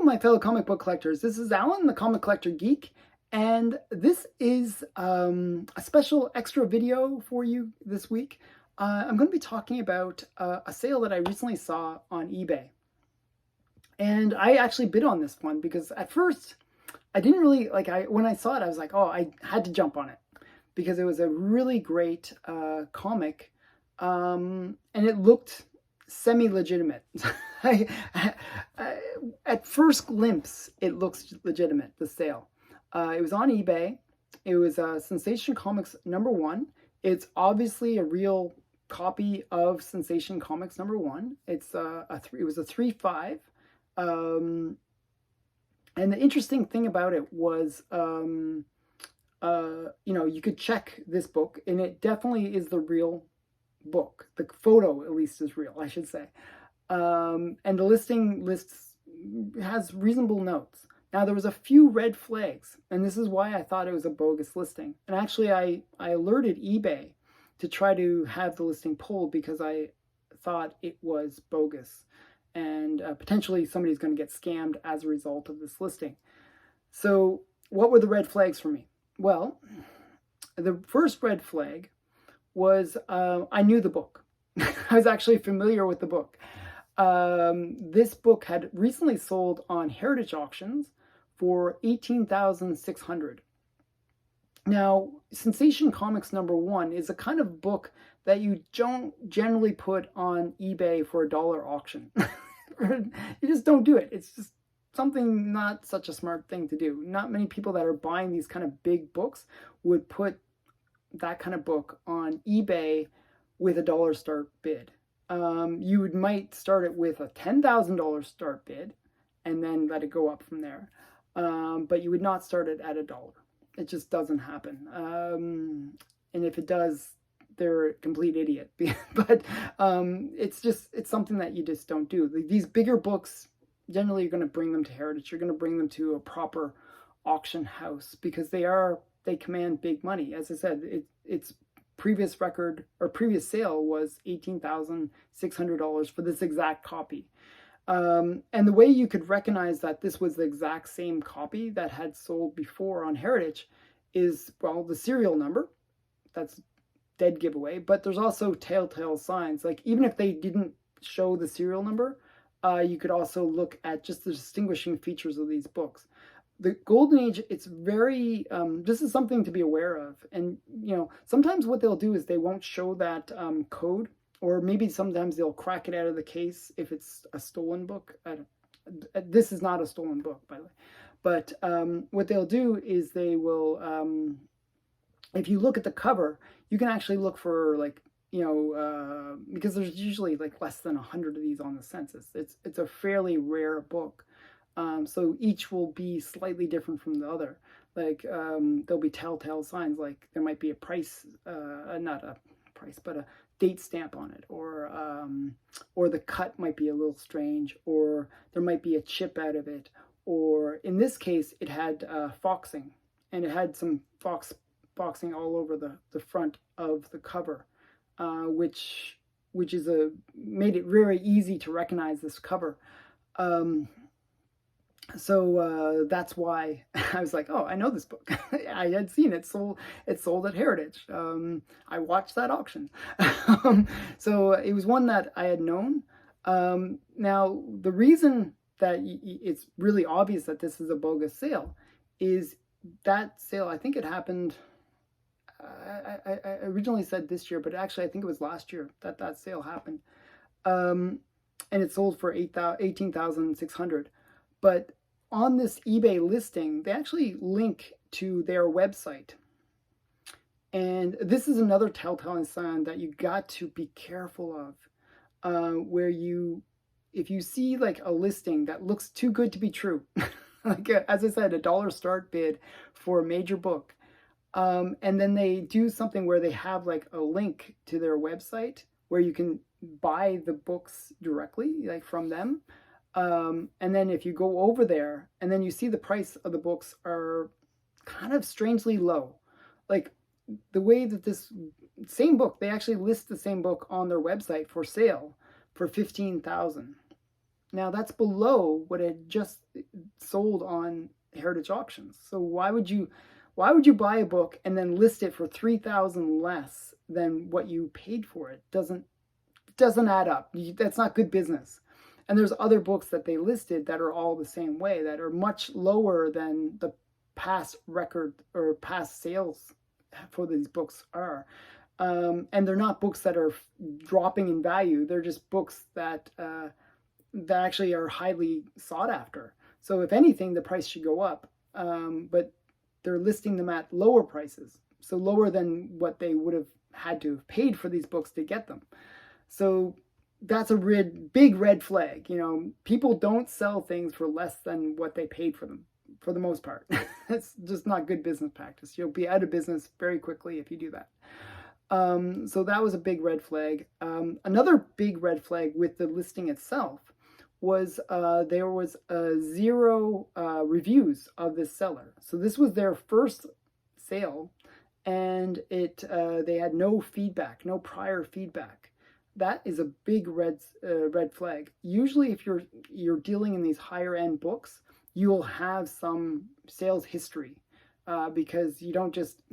my fellow comic book collectors. This is Alan, the Comic Collector Geek, and this is a special extra video for you this week. I'm going to be talking about a sale that I recently saw on eBay. And I actually bid on this one because at first I didn't really, when I saw it, I was like, oh, I had to jump on it because it was a really great comic and it looked semi-legitimate. At first glimpse, it looks legitimate, the sale. It was on eBay. It was Sensation Comics #1. It's obviously a real copy of Sensation Comics #1. It was a 3.5. And the interesting thing about it was, you could check this book, and it definitely is the real book. The photo, at least, is real, I should say. And the listing has reasonable notes. Now, there was a few red flags, and this is why I thought it was a bogus listing. And actually, I alerted eBay to try to have the listing pulled because I thought it was bogus. And potentially somebody's going to get scammed as a result of this listing. So what were the red flags for me? Well, the first red flag was I knew the book. I was actually familiar with the book. This book had recently sold on Heritage Auctions for $18,600. Now, Sensation Comics #1 is a kind of book that you don't generally put on eBay for a dollar auction. You just don't do it. It's just something not such a smart thing to do. Not many people that are buying these kind of big books would put that kind of book on eBay with a dollar start bid. You might start it with a $10,000 start bid and then let it go up from there. But you would not start it at $1. It just doesn't happen. And if it does, they're a complete idiot. But it's something that you just don't do. These bigger books, generally you're going to bring them to Heritage. You're going to bring them to a proper auction house because they command big money. As I said, its previous record or previous sale was $18,600 for this exact copy. And the way you could recognize that this was the exact same copy that had sold before on Heritage is, well, the serial number. That's dead giveaway. But there's also telltale signs. Like, even if they didn't show the serial number, you could also look at just the distinguishing features of these books. The Golden Age, it's very, this is something to be aware of. And, sometimes what they'll do is they won't show that code, or maybe sometimes they'll crack it out of the case if it's a stolen book. This is not a stolen book, by the way. But what they'll do is they will, if you look at the cover, you can actually look for, because there's usually less than 100 of these on the census. It's a fairly rare book. So each will be slightly different from the other. There'll be telltale signs, like there might be a price, not a price, but a date stamp on it, or the cut might be a little strange, or there might be a chip out of it, or in this case, it had foxing, and it had some foxing all over the front of the cover, which made it very easy to recognize this cover. So that's why I was like, oh, I know this book. I had seen it sold. It sold at Heritage. I watched that auction. So it was one that I had known. Now, the reason that it's really obvious that this is a bogus sale is that sale, I think it happened, I originally said this year, but actually I think it was last year that sale happened. And it sold for $18,600. But on this eBay listing, they actually link to their website. And this is another telltale sign that you got to be careful of, where if you see a listing that looks too good to be true, as I said, a dollar start bid for a major book, and then they do something where they have a link to their website where you can buy the books directly, from them. And then if you go over there and then you see the price of the books are kind of strangely low. The way that this same book, they actually list the same book on their website for sale for $15,000. Now that's below what sold on heritage auctions. So why would you buy a book and then list it for $3,000 less than what you paid for it? Doesn't add up. That's not good business. And there's other books that they listed that are all the same way, that are much lower than the past record or past sales for these books are. And they're not books that are dropping in value. They're just books that that actually are highly sought after. So if anything, the price should go up. But they're listing them at lower prices, so lower than what they would have had to have paid for these books to get them. So that's a big red flag. People don't sell things for less than what they paid for them, for the most part. It's just not good business practice. You'll be out of business very quickly if you do that. So that was a big red flag. Another big red flag with the listing itself was there was 0 reviews of this seller. So this was their first sale, and they had no feedback, no prior feedback. That is a big red flag. Usually, if you're dealing in these higher end books, you'll have some sales history. Because you don't just,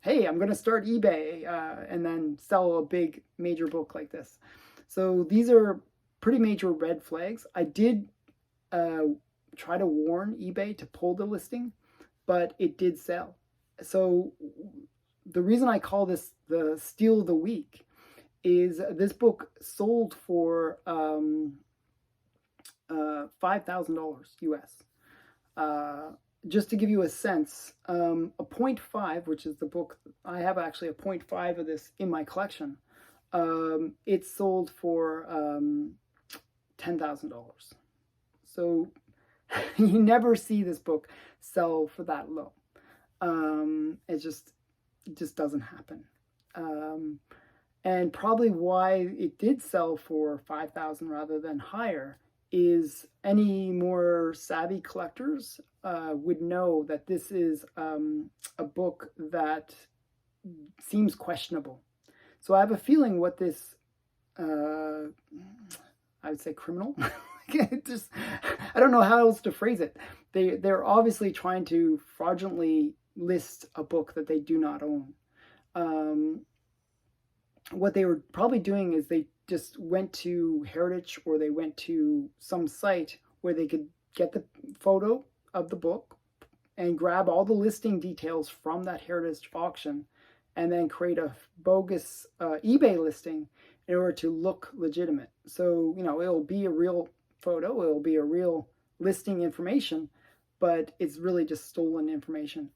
hey, I'm going to start eBay and then sell a big major book like this. So these are pretty major red flags. I did try to warn eBay to pull the listing, but it did sell. So the reason I call this the steal of the week is this book sold for $5,000 US. Just to give you a sense, a 0.5, which is the book, I have actually a 0.5 of this in my collection. It sold for $10,000. So you never see this book sell for that low. It just doesn't happen. And probably why it did sell for 5,000 rather than higher is any more savvy collectors would know that this is a book that seems questionable. So I have a feeling what this, I would say criminal, I don't know how else to phrase it. They're obviously trying to fraudulently list a book that they do not own. What they were probably doing is they just went to Heritage, or they went to some site where they could get the photo of the book and grab all the listing details from that Heritage auction and then create a bogus eBay listing in order to look legitimate. So, it'll be a real photo, it'll be a real listing information, but it's really just stolen information.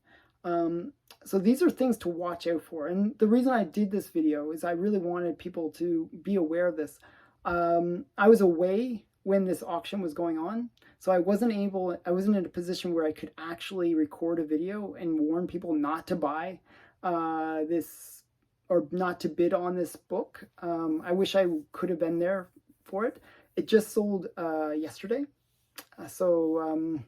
So these are things to watch out for. And the reason I did this video is I really wanted people to be aware of this. I was away when this auction was going on, so I wasn't in a position where I could actually record a video and warn people not to buy this, or not to bid on this book. I wish I could have been there for it. It just sold yesterday. So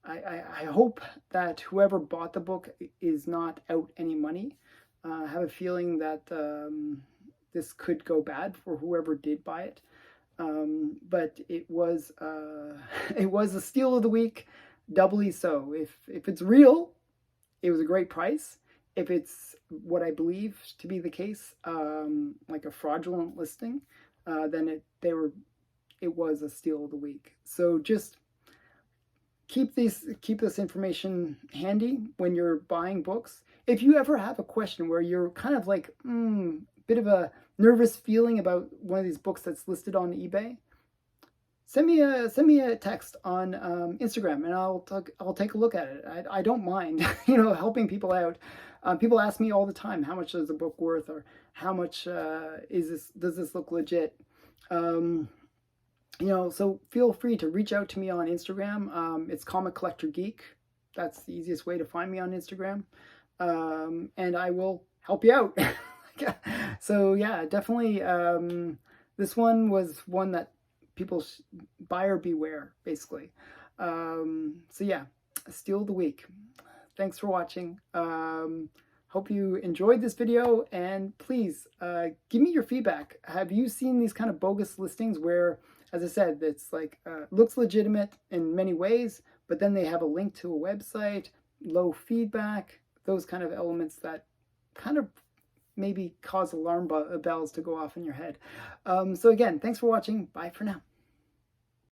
I hope that whoever bought the book is not out any money. I have a feeling that this could go bad for whoever did buy it. But it was a steal of the week, doubly so. If it's real, it was a great price. If it's what I believe to be the case, like a fraudulent listing, then it was a steal of the week. So just keep this information handy when you're buying books. If you ever have a question where you're kind of like bit of a nervous feeling about one of these books that's listed on eBay, send me a text on Instagram, and I'll take a look at it. I don't mind helping people out. People ask me all the time, how much is a book worth, or how much does this look legit? So feel free to reach out to me on Instagram. It's Comic Collector Geek. That's the easiest way to find me on Instagram. And I will help you out. So yeah, definitely. This one was one that people buyer beware, basically. So yeah, steal of the week. Thanks for watching. Hope you enjoyed this video, and please give me your feedback. Have you seen these kind of bogus listings where as I said, it's like looks legitimate in many ways, but then they have a link to a website, low feedback, those kind of elements that kind of maybe cause alarm bells to go off in your head. So again, thanks for watching. Bye for now.